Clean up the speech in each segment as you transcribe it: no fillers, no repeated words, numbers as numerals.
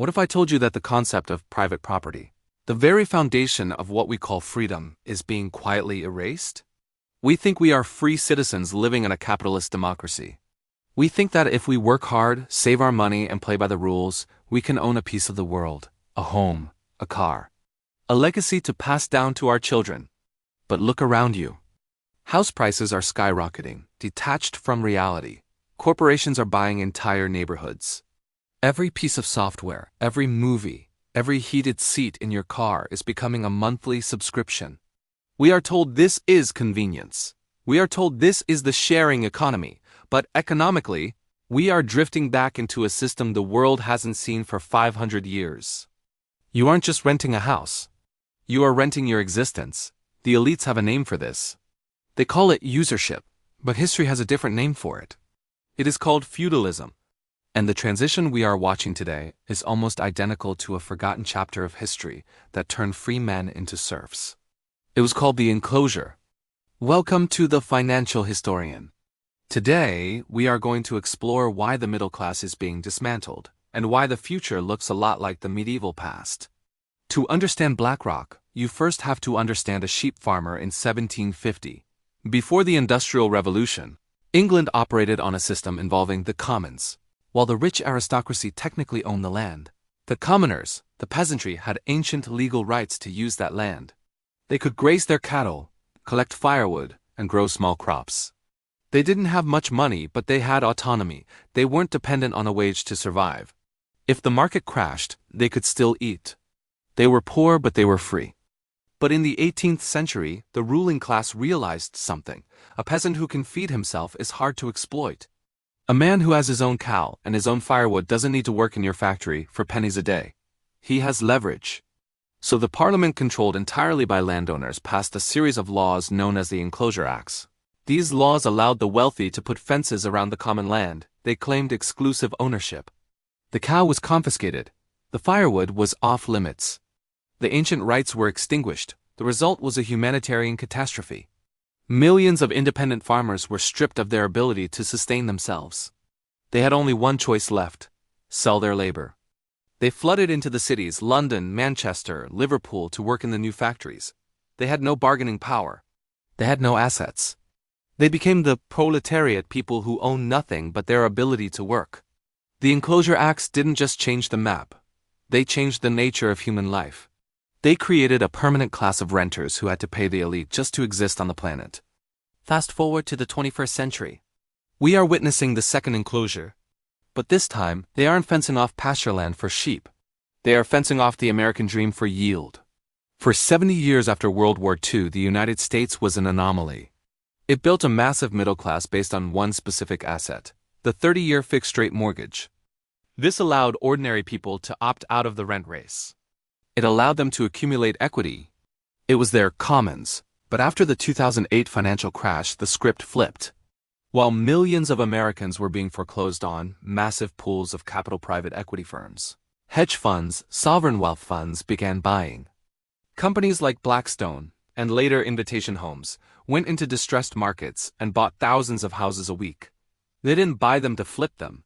What if I told you that the concept of private property, the very foundation of what we call freedom, is being quietly erased? We think we are free citizens living in a capitalist democracy. We think that if we work hard, save our money, and play by the rules, we can own a piece of the world, a home, a car, a legacy to pass down to our children. But look around you. House prices are skyrocketing, detached from reality. Corporations are buying entire neighborhoods. Every piece of software, every movie, every heated seat in your car is becoming a monthly subscription. We are told this is convenience. We are told this is the sharing economy, but economically, we are drifting back into a system the world hasn't seen for 500 years. You aren't just renting a house. You are renting your existence. The elites have a name for this. They call it usurship, but history has a different name for it. It is called feudalism. And the transition we are watching today is almost identical to a forgotten chapter of history that turned free men into serfs. It was called the Enclosure. Welcome to the Financial Historian. Today, we are going to explore why the middle class is being dismantled, and why the future looks a lot like the medieval past. To understand BlackRock, you first have to understand a sheep farmer in 1750. Before the Industrial Revolution, England operated on a system involving the commons. While the rich aristocracy technically owned the land, the commoners, the peasantry, had ancient legal rights to use that land. They could graze their cattle, collect firewood, and grow small crops. They didn't have much money, but they had autonomy. They weren't dependent on a wage to survive. If the market crashed, they could still eat. They were poor, but they were free. But in the 18th century, the ruling class realized something. A peasant who can feed himself is hard to exploit. A man who has his own cow and his own firewood doesn't need to work in your factory for pennies a day. He has leverage. So the parliament, controlled entirely by landowners, passed a series of laws known as the Enclosure Acts. These laws allowed the wealthy to put fences around the common land. They claimed exclusive ownership. The cow was confiscated. The firewood was off limits. The ancient rights were extinguished. The result was a humanitarian catastrophe. Millions of independent farmers were stripped of their ability to sustain themselves. They had only one choice left: sell their labor. They flooded into the cities, London, Manchester, Liverpool, to work in the new factories. They had no bargaining power. They had no assets. They became the proletariat, people who own nothing but their ability to work. The Enclosure Acts didn't just change the map. They changed the nature of human life. They created a permanent class of renters who had to pay the elite just to exist on the planet. Fast forward to the 21st century. We are witnessing the second enclosure. But this time, they aren't fencing off pasture land for sheep. They are fencing off the American dream for yield. For 70 years after World War II, the United States was an anomaly. It built a massive middle class based on one specific asset: the 30-year fixed-rate mortgage. This allowed ordinary people to opt out of the rent race. It allowed them to accumulate equity. It was their commons. But after the 2008 financial crash, the script flipped. While millions of Americans were being foreclosed on, massive pools of capital private equity firms, hedge funds, sovereign wealth funds began buying. Companies like Blackstone, and later Invitation Homes, went into distressed markets and bought thousands of houses a week. They didn't buy them to flip them.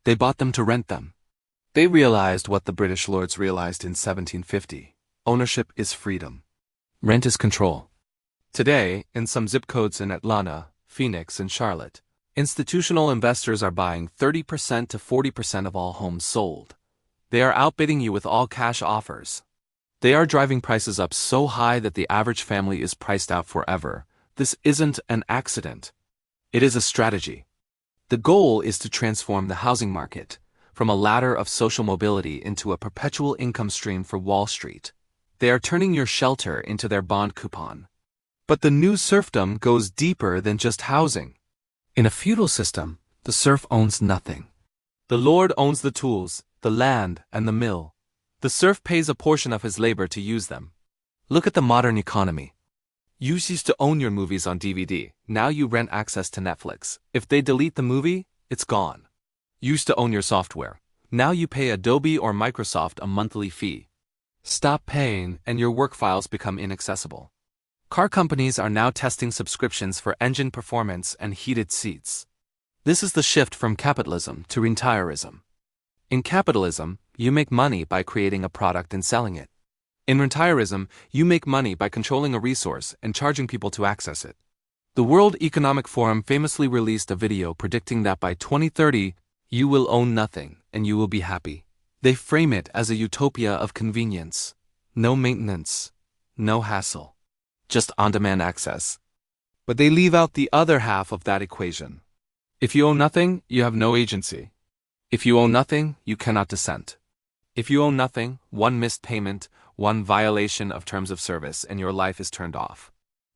They bought them to rent them. They realized what the British lords realized in 1750. Ownership is freedom. Rent is control. Today, in some zip codes in Atlanta, Phoenix, and Charlotte, institutional investors are buying 30% to 40% of all homes sold. They are outbidding you with all cash offers. They are driving prices up so high that the average family is priced out forever. This isn't an accident. It is a strategy. The goal is to transform the housing market from a ladder of social mobility into a perpetual income stream for Wall Street. They are turning your shelter into their bond coupon. But the new serfdom goes deeper than just housing. In a feudal system, the serf owns nothing. The lord owns the tools, the land, and the mill. The serf pays a portion of his labor to use them. Look at the modern economy. You used to own your movies on DVD. Now you rent access to Netflix. If they delete the movie, it's gone. You used to own your software. Now you pay Adobe or Microsoft a monthly fee. Stop paying and your work files become inaccessible. Car companies are now testing subscriptions for engine performance and heated seats. This is the shift from capitalism to rentierism. In capitalism, you make money by creating a product and selling it. In rentierism, you make money by controlling a resource and charging people to access it. The World Economic Forum famously released a video predicting that by 2030, you will own nothing and you will be happy. They frame it as a utopia of convenience. No maintenance, no hassle, just on-demand access. But they leave out the other half of that equation. If you own nothing, you have no agency. If you own nothing, you cannot dissent. If you own nothing, one missed payment, one violation of terms of service, and your life is turned off.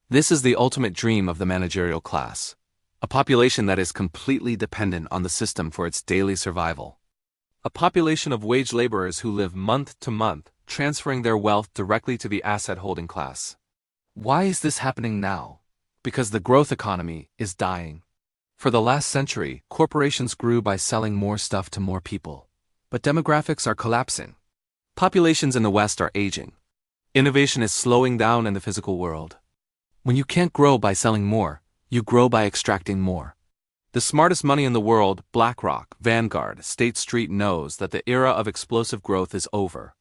This is the ultimate dream of the managerial class, a population that is completely dependent on the system for its daily survival. A population of wage laborers who live month to month, transferring their wealth directly to the asset-holding class. Why is this happening now? Because the growth economy is dying. For the last century, corporations grew by selling more stuff to more people. But demographics are collapsing. Populations in the West are aging. Innovation is slowing down in the physical world. When you can't grow by selling more, you grow by extracting more. The smartest money in the world, BlackRock, Vanguard, State Street, knows that the era of explosive growth is over.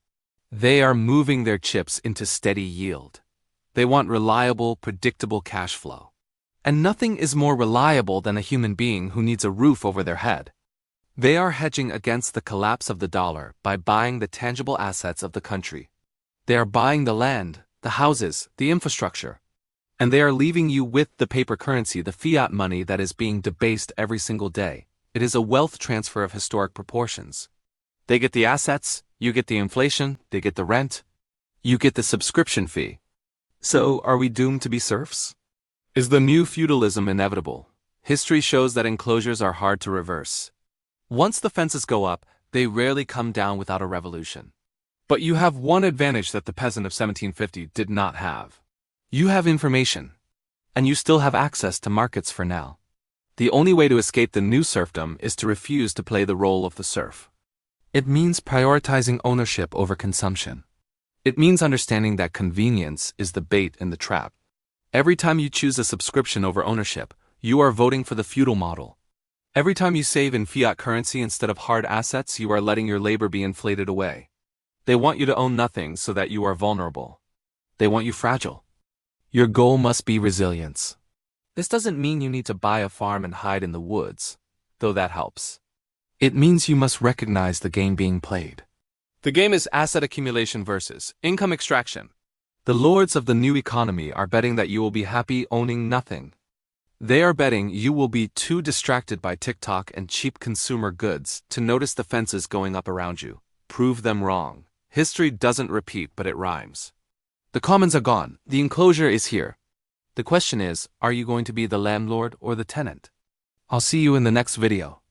They are moving their chips into steady yield. They want reliable, predictable cash flow. And nothing is more reliable than a human being who needs a roof over their head. They are hedging against the collapse of the dollar by buying the tangible assets of the country. They are buying the land, the houses, the infrastructure. And they are leaving you with the paper currency, the fiat money that is being debased every single day. It is a wealth transfer of historic proportions. They get the assets, you get the inflation, they get the rent, you get the subscription fee. So, are we doomed to be serfs? Is the new feudalism inevitable? History shows that enclosures are hard to reverse. Once the fences go up, they rarely come down without a revolution. But you have one advantage that the peasant of 1750 did not have. You have information. And you still have access to markets for now. The only way to escape the new serfdom is to refuse to play the role of the serf. It means prioritizing ownership over consumption. It means understanding that convenience is the bait in the trap. Every time you choose a subscription over ownership, you are voting for the feudal model. Every time you save in fiat currency instead of hard assets, you are letting your labor be inflated away. They want you to own nothing so that you are vulnerable. They want you fragile. Your goal must be resilience. This doesn't mean you need to buy a farm and hide in the woods, though that helps. It means you must recognize the game being played. The game is asset accumulation versus income extraction. The lords of the new economy are betting that you will be happy owning nothing. They are betting you will be too distracted by TikTok and cheap consumer goods to notice the fences going up around you. Prove them wrong. History doesn't repeat, but it rhymes. The commons are gone. The enclosure is here. The question is, are you going to be the landlord or the tenant? I'll see you in the next video.